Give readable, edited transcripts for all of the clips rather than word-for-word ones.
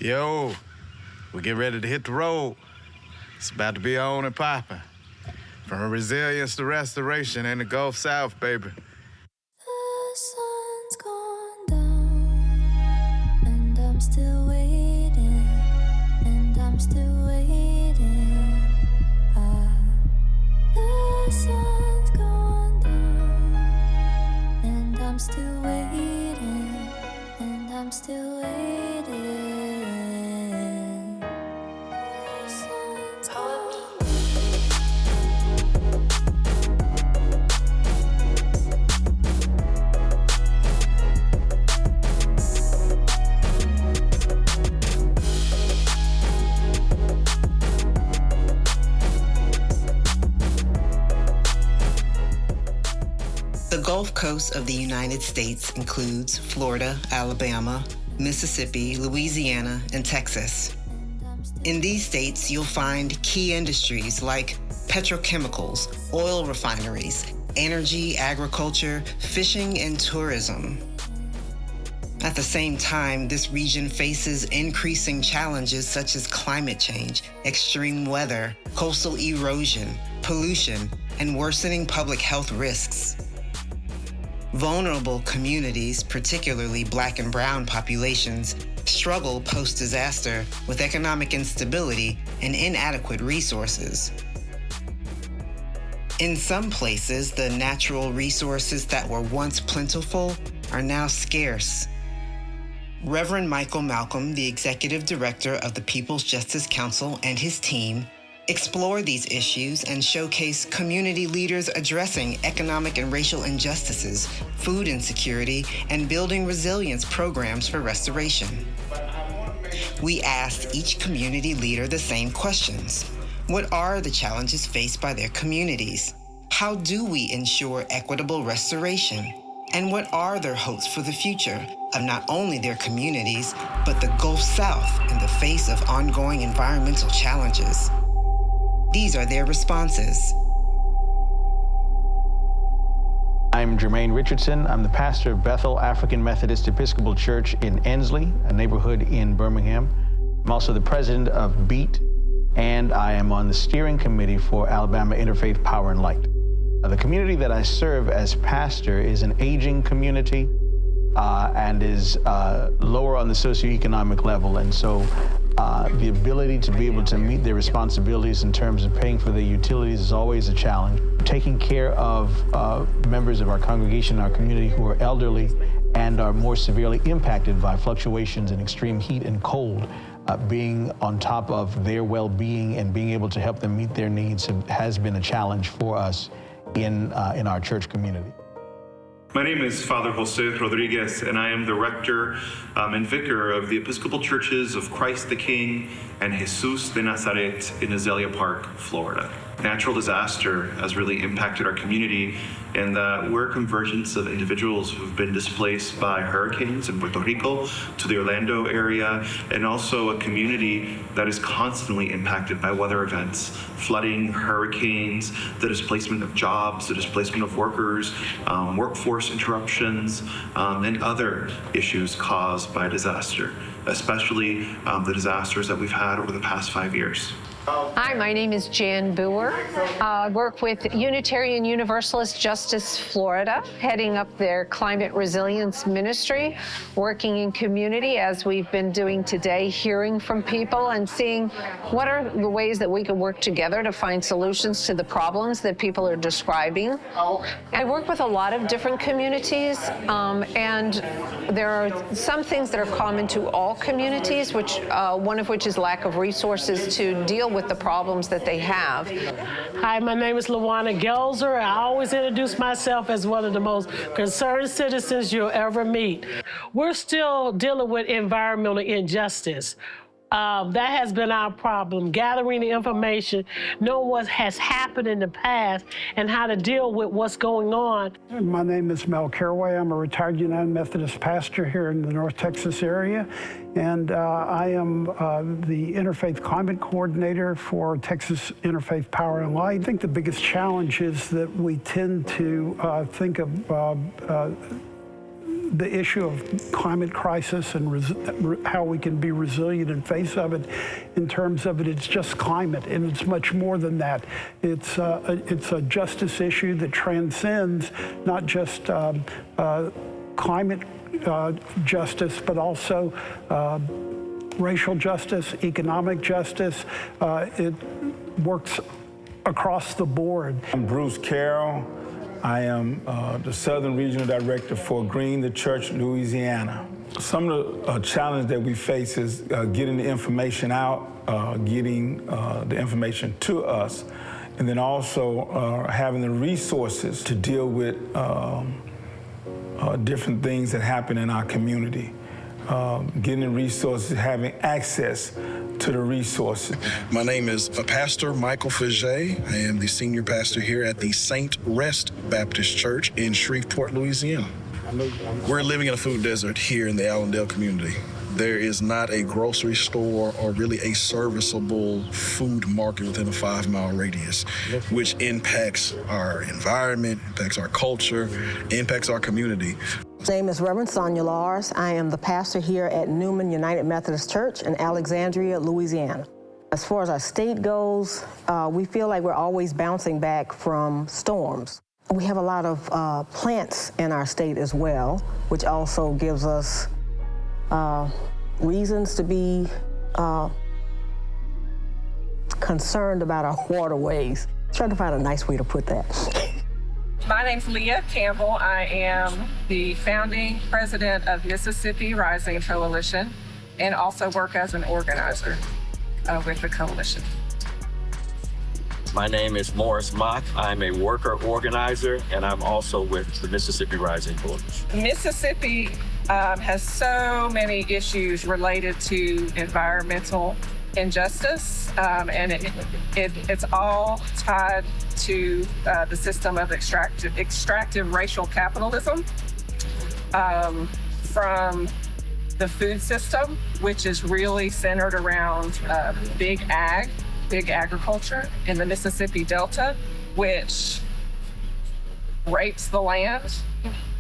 Yo, we get ready to hit the road. It's about to be on and popping. From resilience to restoration in the Gulf South, baby. The sun's gone down, and I'm still waiting, and I'm still waiting. The sun's gone down, and I'm still waiting, and I'm still waiting. The sun's gone down. The Gulf Coast of the United States includes Florida, Alabama, Mississippi, Louisiana, and Texas. In these states, you'll find key industries like petrochemicals, oil refineries, energy, agriculture, fishing, and tourism. At the same time, this region faces increasing challenges such as climate change, extreme weather, coastal erosion, pollution, and worsening public health risks. Vulnerable communities, particularly Black and brown populations, struggle post-disaster with economic instability and inadequate resources. In some places, the natural resources that were once plentiful are now scarce. Reverend Michael Malcom, the executive director of the People's Justice Council, and his team explore these issues and showcase community leaders addressing economic and racial injustices, food insecurity, and building resilience programs for restoration. We asked each community leader the same questions. What are the challenges faced by their communities? How do we ensure equitable restoration? And what are their hopes for the future of not only their communities, but the Gulf South in the face of ongoing environmental challenges? These are their responses. I'm Jermaine Richardson. I'm the pastor of Bethel African Methodist Episcopal Church in Ensley, a neighborhood in Birmingham. I'm also the president of BEAT, and I am on the steering committee for Alabama Interfaith Power and Light. The community that I serve as pastor is an aging community and is lower on the socioeconomic level, and so the ability to be able to meet their responsibilities in terms of paying for their utilities is always a challenge. Taking care of members of our congregation, our community who are elderly and are more severely impacted by fluctuations in extreme heat and cold, being on top of their well-being and being able to help them meet their needs has been a challenge for us in our church community. My name is Father Jose Rodriguez, and I am the rector and vicar of the Episcopal Churches of Christ the King and Jesus de Nazaret in Azalea Park, Florida. Natural disaster has really impacted our community in that we're a convergence of individuals who've been displaced by hurricanes in Puerto Rico to the Orlando area, and also a community that is constantly impacted by weather events, flooding, hurricanes, the displacement of jobs, the displacement of workers, workforce interruptions, and other issues caused by disaster, especially the disasters that we've had over the past 5 years. Hi, my name is Jan Boer. I work with Unitarian Universalist Justice Florida, heading up their climate resilience ministry, working in community as we've been doing today, hearing from people and seeing what are the ways that we can work together to find solutions to the problems that people are describing. I work with a lot of different communities, and there are some things that are common to all communities, which one of which is lack of resources to deal with the problems that they have. Hi, my name is Lawana Gelzer. I always introduce myself as one of the most concerned citizens you'll ever meet. We're still dealing with environmental injustice. That has been our problem, gathering the information, knowing what has happened in the past and how to deal with what's going on. My name is Mel Caraway. I'm a retired United Methodist pastor here in the North Texas area, and I am the Interfaith Climate Coordinator for Texas Interfaith Power and Light. I think the biggest challenge is that we tend to think of the issue of climate crisis and how we can be resilient in face of it. In terms of it, it's just climate, and it's much more than that. It's a justice issue that transcends not just climate justice, but also racial justice, economic justice. It works across the board. I'm Bruce Carroll. I am the Southern Regional Director for Green the Church, Louisiana. Some of the challenge that we face is getting the information out, getting the information to us, and then also having the resources to deal with different things that happen in our community. Getting the resources, having access to the resources. My name is Pastor Michael Faget. I am the senior pastor here at the St. Rest Baptist Church in Shreveport, Louisiana. We're living in a food desert here in the Allendale community. There is not a grocery store or really a serviceable food market within a 5-mile radius, which impacts our environment, impacts our culture, impacts our community. My name is Reverend Sonia Lars. I am the pastor here at Newman United Methodist Church in Alexandria, Louisiana. As far as our state goes, we feel like we're always bouncing back from storms. We have a lot of plants in our state as well, which also gives us reasons to be concerned about our waterways. Trying to find a nice way to put that. My name's Leah Campbell. I am the founding president of Mississippi Rising Coalition and also work as an organizer with the coalition. My name is Morris Mock. I'm a worker organizer, and I'm also with the Mississippi Rising Coalition. Mississippi has so many issues related to environmental injustice, and it's all tied to the system of extractive racial capitalism, from the food system, which is really centered around big agriculture in the Mississippi Delta, which rapes the land,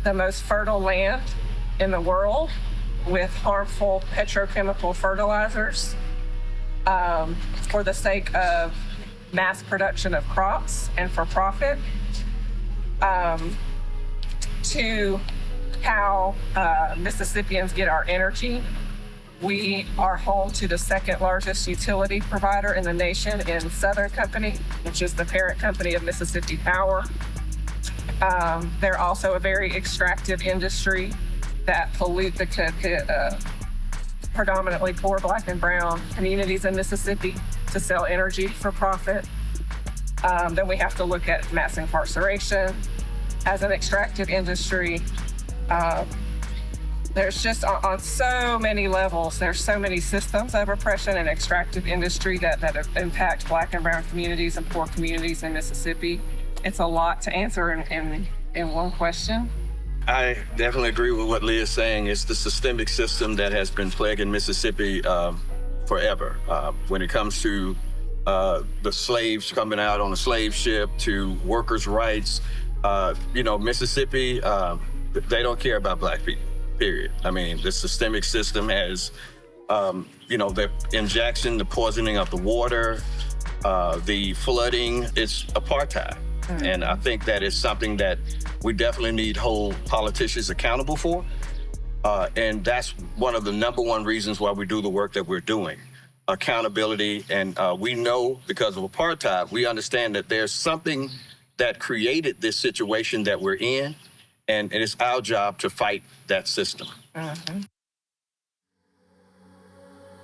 the most fertile land in the world, with harmful petrochemical fertilizers for the sake of mass production of crops and for profit, to how Mississippians get our energy. We are home to the second largest utility provider in the nation in Southern Company, which is the parent company of Mississippi Power. They're also a very extractive industry that pollute the predominantly poor Black and brown communities in Mississippi to sell energy for profit. Then we have to look at mass incarceration as an extractive industry. There's just on so many levels, there's so many systems of oppression and extractive industry that impact Black and brown communities and poor communities in Mississippi. It's a lot to answer in one question. I definitely agree with what Leah's saying. It's the systemic system that has been plaguing Mississippi forever. When it comes to the slaves coming out on a slave ship, to workers' rights, Mississippi, they don't care about Black people, period. I mean, the systemic system has, the injection, the poisoning of the water, the flooding, it's apartheid. Mm-hmm. And I think that is something that we definitely need to hold politicians accountable for. And that's one of the number one reasons why we do the work that we're doing. Accountability. And we know because of apartheid, we understand that there's something that created this situation that we're in. And it's our job to fight that system. Mm-hmm.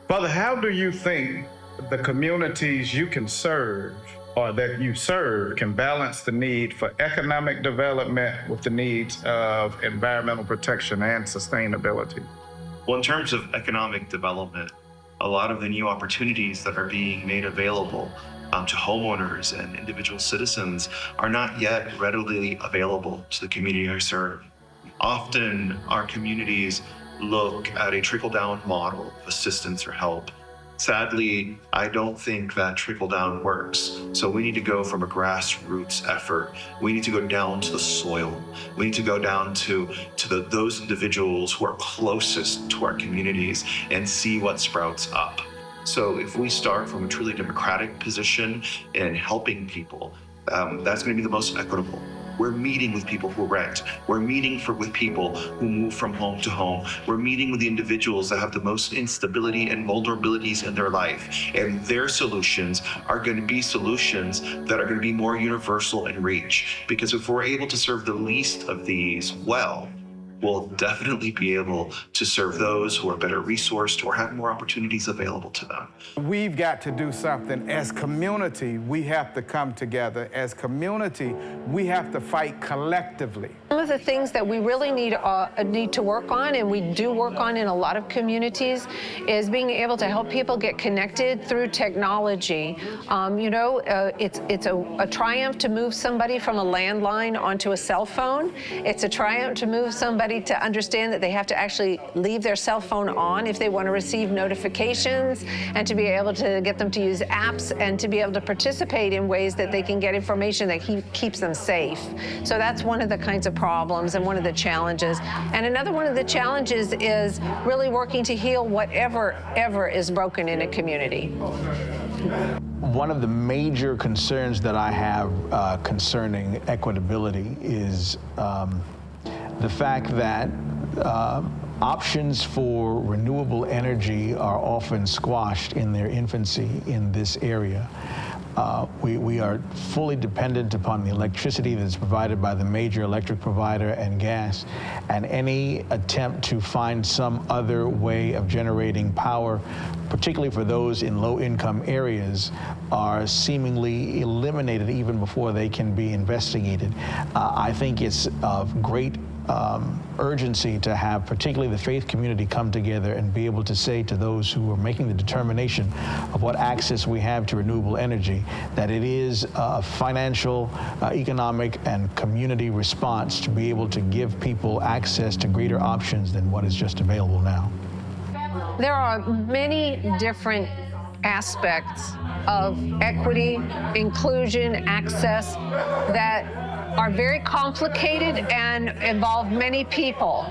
Father, how do you think the communities you can serve or that you serve can balance the need for economic development with the needs of environmental protection and sustainability? Well, in terms of economic development, a lot of the new opportunities that are being made available to homeowners and individual citizens are not yet readily available to the community I serve. Often our communities look at a trickle-down model of assistance or help Sadly, I don't think that trickle down works. So we need to go from a grassroots effort. We need to go down to the soil. We need to go down to those individuals who are closest to our communities and see what sprouts up. So if we start from a truly democratic position in helping people, that's going to be the most equitable. We're meeting with people who rent. We're meeting with people who move from home to home. We're meeting with the individuals that have the most instability and vulnerabilities in their life. And their solutions are going to be solutions that are going to be more universal in reach. Because if we're able to serve the least of these well, we'll definitely be able to serve those who are better resourced or have more opportunities available to them. We've got to do something. As community, we have to come together. As community, we have to fight collectively. One of the things that we really need to work on, and we do work on in a lot of communities, is being able to help people get connected through technology. It's a triumph to move somebody from a landline onto a cell phone. It's a triumph to move somebody to understand that they have to actually leave their cell phone on if they want to receive notifications, and to be able to get them to use apps and to be able to participate in ways that they can get information that keeps them safe. So that's one of the kinds of problems and one of the challenges. And another one of the challenges is really working to heal whatever is broken in a community. One of the major concerns that I have concerning equitability is the fact that options for renewable energy are often squashed in their infancy in this area. We are fully dependent upon the electricity that's provided by the major electric provider and gas, and any attempt to find some other way of generating power, particularly for those in low-income areas, are seemingly eliminated even before they can be investigated. I think it's of great urgency to have particularly the faith community come together and be able to say to those who are making the determination of what access we have to renewable energy, that it is a financial, economic, and community response to be able to give people access to greater options than what is just available now. There are many different aspects of equity, inclusion, access that are very complicated and involve many people.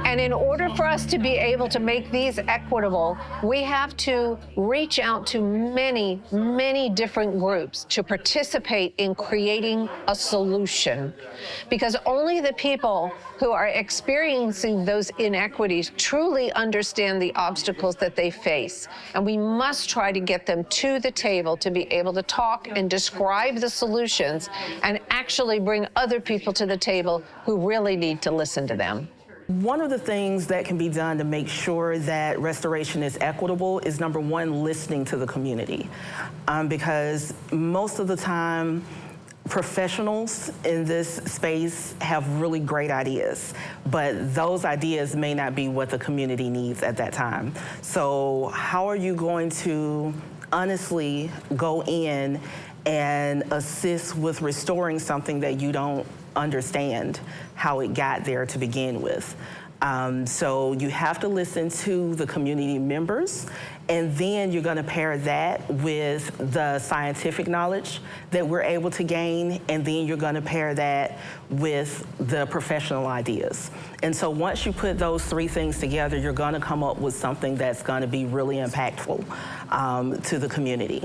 And in order for us to be able to make these equitable, we have to reach out to many, many different groups to participate in creating a solution. Because only the people who are experiencing those inequities truly understand the obstacles that they face. And we must try to get them to the table to be able to talk and describe the solutions and actually bring other people to the table who really need to listen to them. One of the things that can be done to make sure that restoration is equitable is, number one, listening to the community. Because most of the time, professionals in this space have really great ideas, but those ideas may not be what the community needs at that time. So how are you going to honestly go in and assist with restoring something that you don't understand how it got there to begin with? So you have to listen to the community members, and then you're going to pair that with the scientific knowledge that we're able to gain, and then you're going to pair that with the professional ideas. And so once you put those three things together, you're going to come up with something that's going to be really impactful to the community.